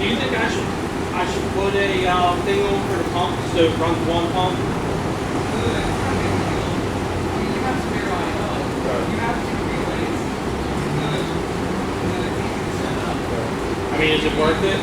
Do you think I should put a thing over the pump so it runs one pump? I mean, is it worth it?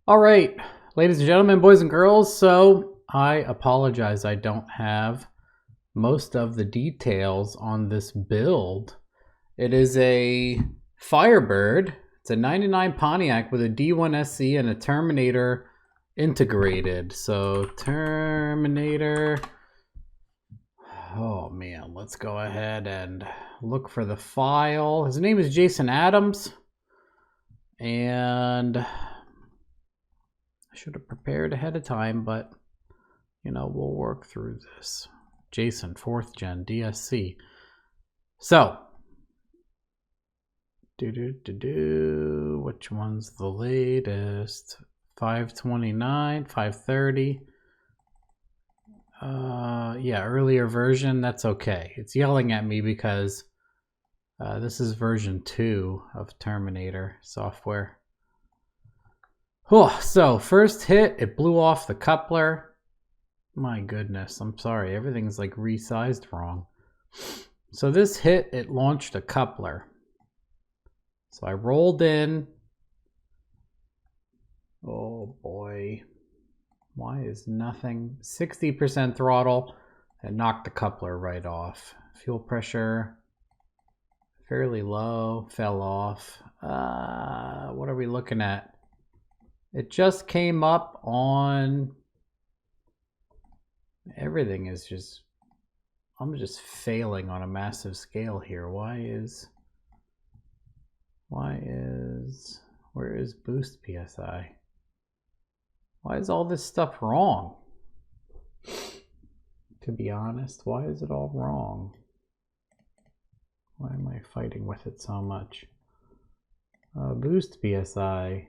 All right, ladies and gentlemen, boys and girls, so I apologize I don't have most of the details on this build. It is a Firebird. It's a 99 Pontiac with a D1 SC and a Terminator integrated. So Terminator, oh man, let's go ahead and look for the file. His name is Jason Adams, and I should have prepared ahead of time, but you know, we'll work through this. Jason, 4th gen DSC. So, which one's the latest? 529, 530. Yeah, earlier version, that's okay. It's yelling at me because this is version 2 of Terminator software. Oh, so first hit, it blew off the coupler. My goodness, I'm sorry, everything's like resized wrong. So this hit, it launched a coupler. So I rolled in. Oh boy, why is nothing? 60% throttle and knocked the coupler right off. Fuel pressure, fairly low, fell off. What are we looking at? It just came up on, everything is just, I'm just failing on a massive scale here. Where is boost PSI? Why is all this stuff wrong? To be honest, why is it all wrong? Why am I fighting with it so much? Boost PSI.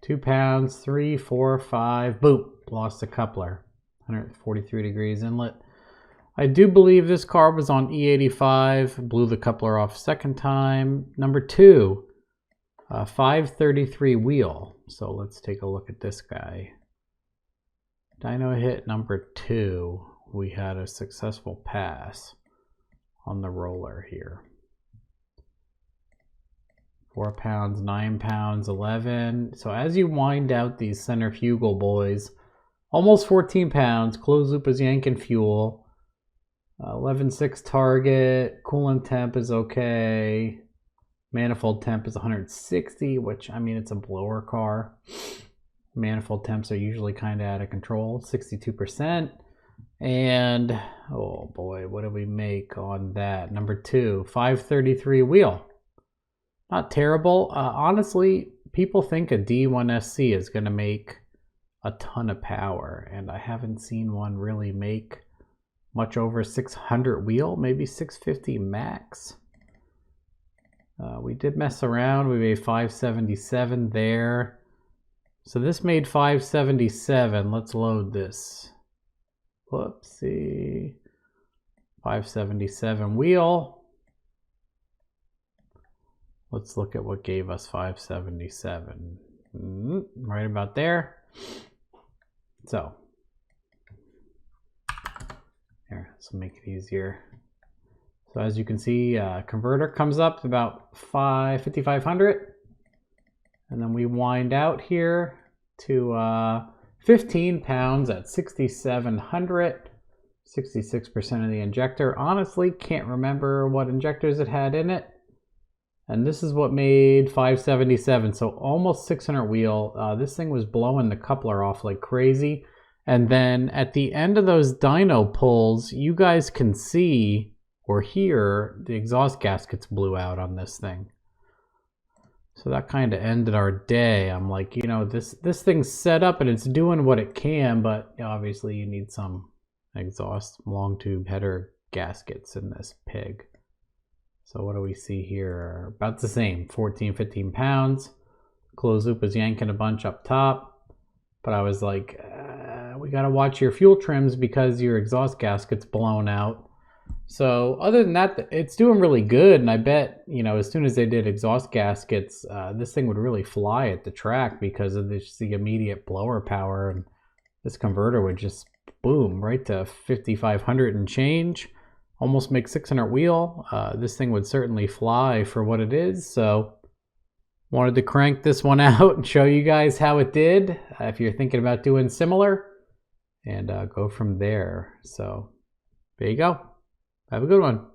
2 pounds, 3, 4, 5, boop, lost the coupler. 143 degrees inlet. I do believe this car was on E85, blew the coupler off second time. Number 2, 533 wheel. So let's take a look at this guy. Dyno hit number 2. We had a successful pass on the roller here. 4 pounds, 9 pounds, 11. So as you wind out these centrifugal boys, almost 14 pounds, closed loop is yanking fuel. 11.6 target, coolant temp is okay. Manifold temp is 160, which, I mean, it's a blower car. Manifold temps are usually kind of out of control, 62%. And, oh boy, what do we make on that? Number 2, 533 wheel. Not terrible. Honestly, people think a D1 SC is going to make a ton of power, and I haven't seen one really make much over 600 wheel, maybe 650 max. We did mess around. We made 577 there. So this made 577. Let's load this. Whoopsie. 577 wheel. Let's look at what gave us 577. Right about there. So, here, this will make it easier. So as you can see, converter comes up to about 5,500. And then we wind out here to 15 pounds at 6,700. 66% of the injector. Honestly, can't remember what injectors it had in it. And this is what made 577, so almost 600 wheel. This thing was blowing the coupler off like crazy. And then at the end of those dyno pulls, you guys can see or hear the exhaust gaskets blew out on this thing. So that kind of ended our day. I'm like, you know, this thing's set up and it's doing what it can, but obviously you need some exhaust long tube header gaskets in this pig. So what do we see here? About the same, 14, 15 pounds. Closed loop was yanking a bunch up top. But I was like, we gotta watch your fuel trims because your exhaust gasket's blown out. So other than that, it's doing really good. And I bet, you know, as soon as they did exhaust gaskets, this thing would really fly at the track because of the immediate blower power. And this converter would just boom, right to 5,500 and change. Almost make 600 wheel. This thing would certainly fly for what it is. So wanted to crank this one out and show you guys how it did. If you're thinking about doing similar, and go from there. So there you go. Have a good one.